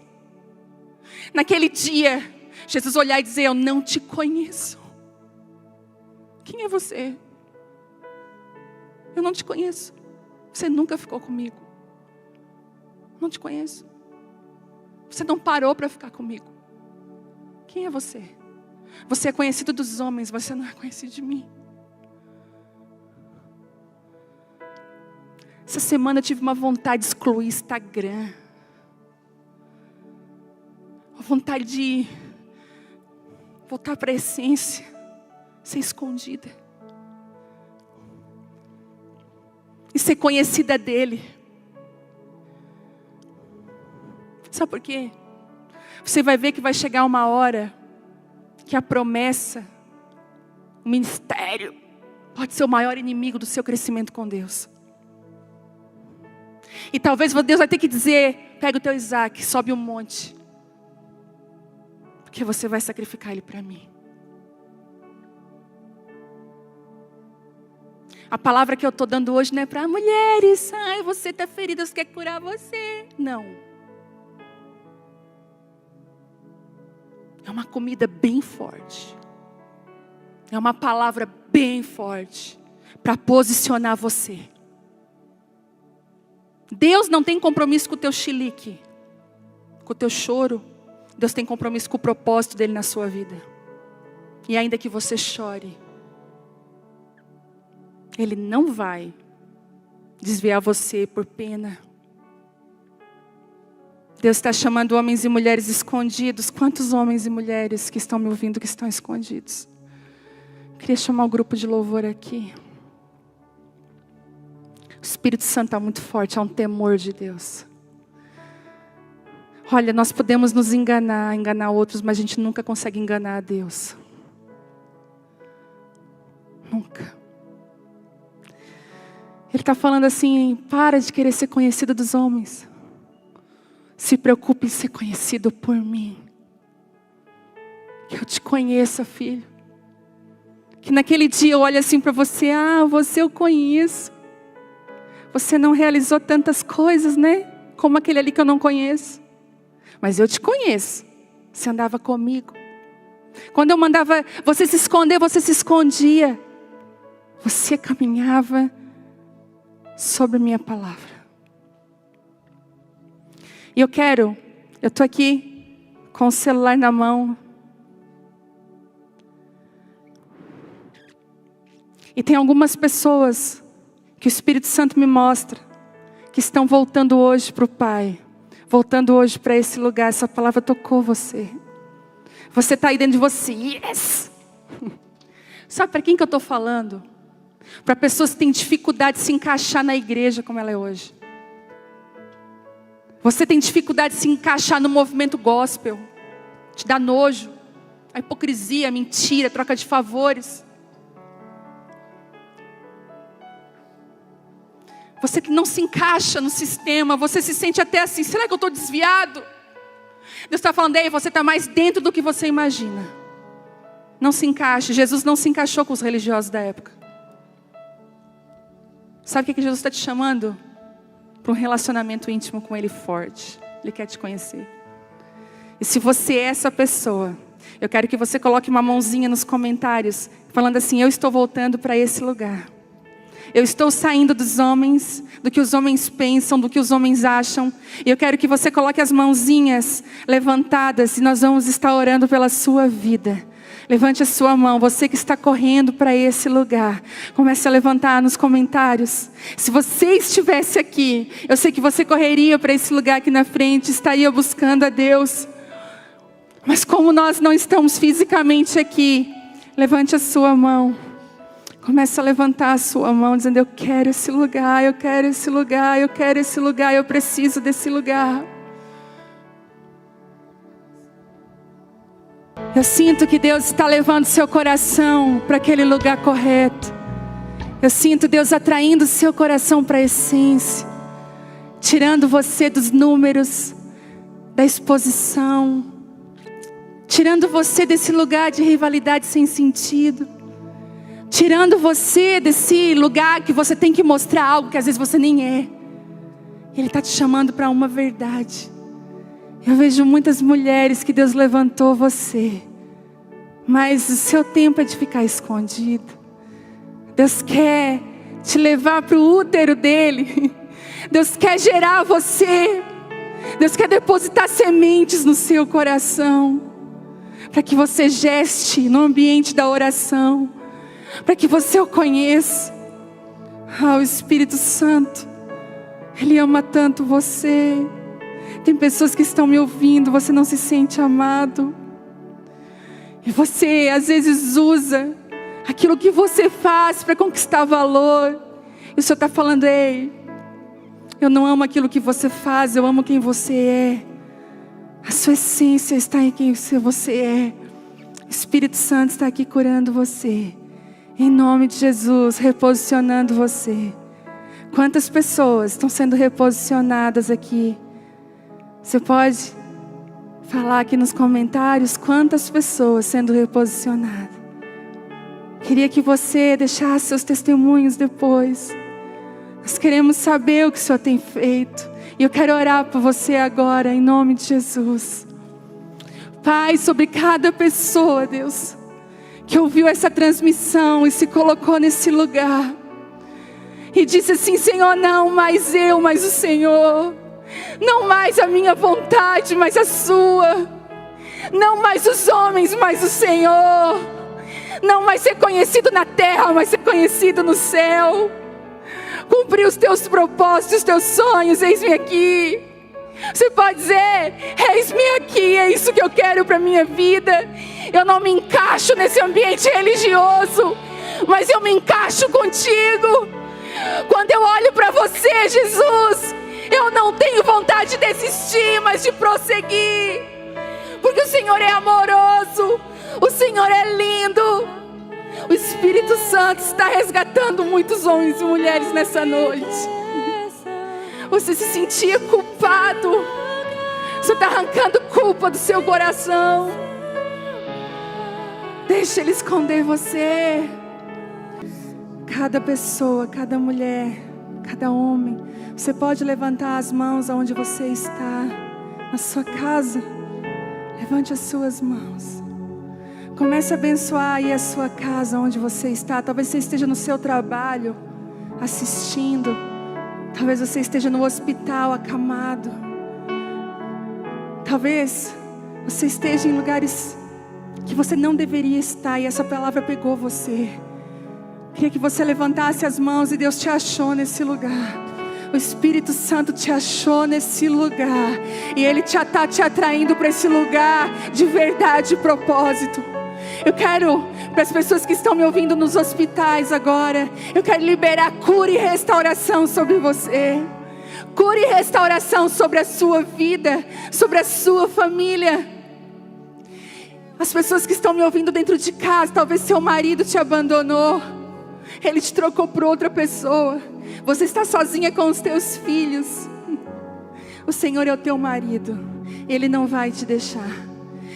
naquele dia, Jesus olhar e dizer: eu não te conheço. Quem é você? Eu não te conheço. Você nunca ficou comigo. Não te conheço. Você não parou para ficar comigo. Quem é você? Você é conhecido dos homens, você não é conhecido de mim. Essa semana eu tive uma vontade de excluir Instagram. Uma vontade de voltar para a essência. Ser escondida. E ser conhecida dele. Sabe por quê? Você vai ver que vai chegar uma hora que a promessa, o ministério, pode ser o maior inimigo do seu crescimento com Deus. E talvez Deus vai ter que dizer: pega o teu Isaac, sobe um monte, porque você vai sacrificar ele para mim. A palavra que eu estou dando hoje não é para mulheres. Ai, você está ferida, Deus quer curar você. Não. É uma comida bem forte. É uma palavra bem forte para posicionar você. Deus não tem compromisso com o teu chilique, com o teu choro. Deus tem compromisso com o propósito dele na sua vida. E ainda que você chore, ele não vai desviar você por pena. Deus está chamando homens e mulheres escondidos. Quantos homens e mulheres que estão me ouvindo que estão escondidos? Queria chamar o grupo de louvor aqui. O Espírito Santo está muito forte, há um temor de Deus. Olha, nós podemos nos enganar outros, mas a gente nunca consegue enganar a Deus. Nunca. Ele está falando assim: para de querer ser conhecido dos homens. Se preocupe em ser conhecido por mim. Que eu te conheça, filho. Que naquele dia eu olhe assim para você: ah, você eu conheço. Você não realizou tantas coisas, né? Como aquele ali que eu não conheço. Mas eu te conheço. Você andava comigo. Quando eu mandava você se esconder, você se escondia. Você caminhava sobre minha palavra. E eu estou aqui com o celular na mão. E tem algumas pessoas que o Espírito Santo me mostra que estão voltando hoje para o Pai. Voltando hoje para esse lugar. Essa palavra tocou você. Você está aí dentro de você. Yes! Sabe para quem que eu estou falando? Para pessoas que têm dificuldade de se encaixar na igreja como ela é hoje. Você tem dificuldade de se encaixar no movimento gospel. Te dá nojo. A hipocrisia, a mentira, a troca de favores. Você que não se encaixa no sistema. Você se sente até assim: será que eu estou desviado? Deus está falando: ei, você está mais dentro do que você imagina. Não se encaixe. Jesus não se encaixou com os religiosos da época. Sabe o que Jesus está te chamando? Para um relacionamento íntimo com Ele forte. Ele quer te conhecer. E se você é essa pessoa, eu quero que você coloque uma mãozinha nos comentários, falando assim: eu estou voltando para esse lugar. Eu estou saindo dos homens, do que os homens pensam, do que os homens acham. E eu quero que você coloque as mãozinhas levantadas e nós vamos estar orando pela sua vida. Levante a sua mão, você que está correndo para esse lugar. Comece a levantar nos comentários. Se você estivesse aqui, eu sei que você correria para esse lugar aqui na frente, estaria buscando a Deus. Mas como nós não estamos fisicamente aqui, levante a sua mão. Comece a levantar a sua mão, dizendo: eu quero esse lugar, eu quero esse lugar, eu quero esse lugar, eu preciso desse lugar. Eu sinto que Deus está levando seu coração para aquele lugar correto. Eu sinto Deus atraindo seu coração para a essência. Tirando você dos números, da exposição. Tirando você desse lugar de rivalidade sem sentido. Tirando você desse lugar que você tem que mostrar algo que às vezes você nem é. Ele está te chamando para uma verdade. Eu vejo muitas mulheres que Deus levantou você, mas o seu tempo é de ficar escondido. Deus quer te levar para o útero dele. Deus quer gerar você. Deus quer depositar sementes no seu coração, para que você geste no ambiente da oração, para que você o conheça. O Espírito Santo, Ele ama tanto você. Tem pessoas que estão me ouvindo, você não se sente amado. E você às vezes usa aquilo que você faz para conquistar valor. E o Senhor está falando: ei, eu não amo aquilo que você faz, eu amo quem você é. A sua essência está em quem você é. O Espírito Santo está aqui curando você. Em nome de Jesus, reposicionando você. Quantas pessoas estão sendo reposicionadas aqui? Você pode falar aqui nos comentários quantas pessoas sendo reposicionadas. Queria que você deixasse seus testemunhos depois. Nós queremos saber o que o Senhor tem feito. E eu quero orar por você agora, em nome de Jesus. Pai, sobre cada pessoa, Deus, que ouviu essa transmissão e se colocou nesse lugar. E disse assim: Senhor, não mais eu, mas o Senhor. Não mais a minha vontade, mas a sua. Não mais os homens, mas o Senhor. Não mais ser conhecido na terra, mas ser conhecido no céu. Cumprir os teus propósitos, os teus sonhos, eis-me aqui. Você pode dizer: eis-me aqui, é isso que eu quero para a minha vida. Eu não me encaixo nesse ambiente religioso, mas eu me encaixo contigo. Quando eu olho para você, Jesus, eu não tenho vontade de desistir, mas de prosseguir. Porque o Senhor é amoroso, o Senhor é lindo. O Espírito Santo está resgatando muitos homens e mulheres nessa noite. Você se sentia culpado, você está arrancando culpa do seu coração. Deixa Ele esconder você. Cada pessoa, cada mulher, cada homem, você pode levantar as mãos aonde você está, na sua casa. Levante as suas mãos. Comece a abençoar aí a sua casa onde você está. Talvez você esteja no seu trabalho, assistindo. Talvez você esteja no hospital, acamado. Talvez você esteja em lugares que você não deveria estar e essa palavra pegou você. Queria que você levantasse as mãos e Deus te achou nesse lugar. O Espírito Santo te achou nesse lugar. E Ele está te atraindo para esse lugar de verdade e propósito. Eu quero, para as pessoas que estão me ouvindo nos hospitais agora, eu quero liberar cura e restauração sobre você. Cura e restauração sobre a sua vida, sobre a sua família. As pessoas que estão me ouvindo dentro de casa, talvez seu marido te abandonou. Ele te trocou por outra pessoa. Você está sozinha com os teus filhos. O Senhor é o teu marido. Ele não vai te deixar.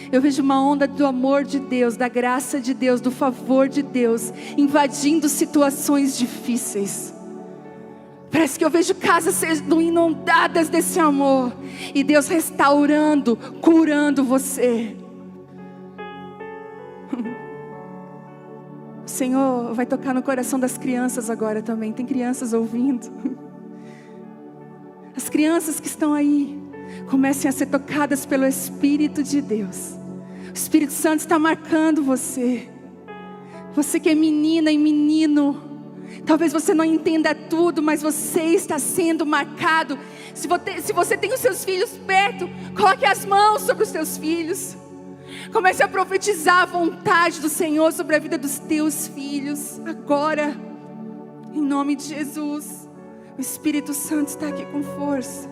Eu vejo uma onda do amor de Deus, da graça de Deus, do favor de Deus, invadindo situações difíceis. Parece que eu vejo casas sendo inundadas desse amor. E Deus restaurando, curando você. O Senhor vai tocar no coração das crianças agora também. Tem crianças ouvindo. As crianças que estão aí, comecem a ser tocadas pelo Espírito de Deus. O Espírito Santo está marcando você. Você que é menina e menino, talvez você não entenda tudo, mas você está sendo marcado. Se você tem os seus filhos perto, coloque as mãos sobre os seus filhos. Comece a profetizar a vontade do Senhor sobre a vida dos teus filhos. Agora, em nome de Jesus. O Espírito Santo está aqui com força,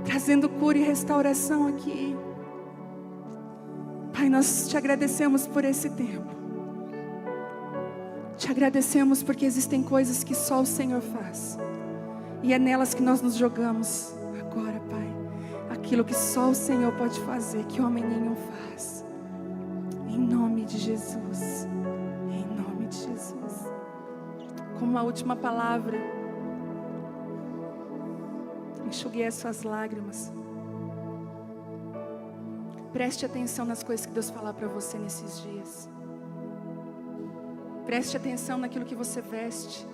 trazendo cura e restauração aqui. Pai, nós te agradecemos por esse tempo. Te agradecemos porque existem coisas que só o Senhor faz. E é nelas que nós nos jogamos agora, Pai. Aquilo que só o Senhor pode fazer, que homem nenhum faz. Em nome de Jesus. Em nome de Jesus. Como uma última palavra, enxuguei as suas lágrimas. preste atenção nas coisas que Deus falar para você nesses dias. Preste atenção naquilo que você veste,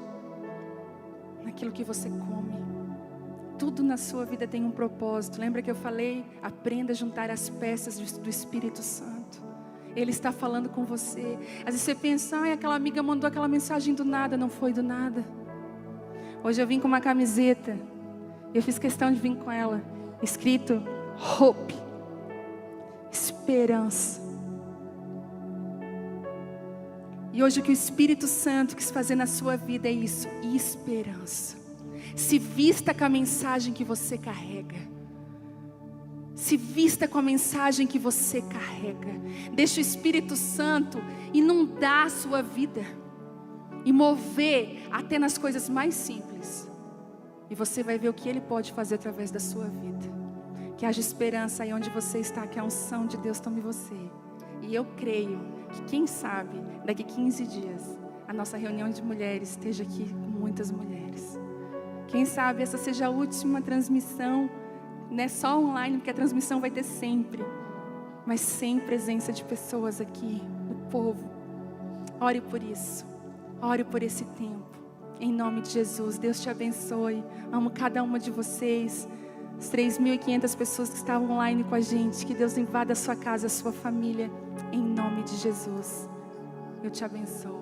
naquilo que você come. Tudo na sua vida tem um propósito. Lembra que eu falei? Aprenda a juntar as peças do Espírito Santo. Ele está falando com você. Às vezes você pensa, aquela amiga mandou aquela mensagem do nada. Não foi do nada. Hoje eu vim com uma camiseta. Eu fiz questão de vir com ela. Escrito, hope. Esperança. E hoje o que o Espírito Santo quis fazer na sua vida é isso, esperança. Se vista com a mensagem que você carrega. Se vista com a mensagem que você carrega. Deixa o Espírito Santo inundar a sua vida. E mover até nas coisas mais simples. E você vai ver o que Ele pode fazer através da sua vida. Que haja esperança aí onde você está, que a unção de Deus tome você. E eu creio que quem sabe, daqui 15 dias, a nossa reunião de mulheres esteja aqui com muitas mulheres. Quem sabe essa seja a última transmissão, não é só online, porque a transmissão vai ter sempre, mas sem presença de pessoas aqui, do povo. Ore por isso, ore por esse tempo, em nome de Jesus. Deus te abençoe, amo cada uma de vocês. As 3.500 pessoas que estavam online com a gente, que Deus invada a sua casa, a sua família, em nome de Jesus. Eu te abençoo.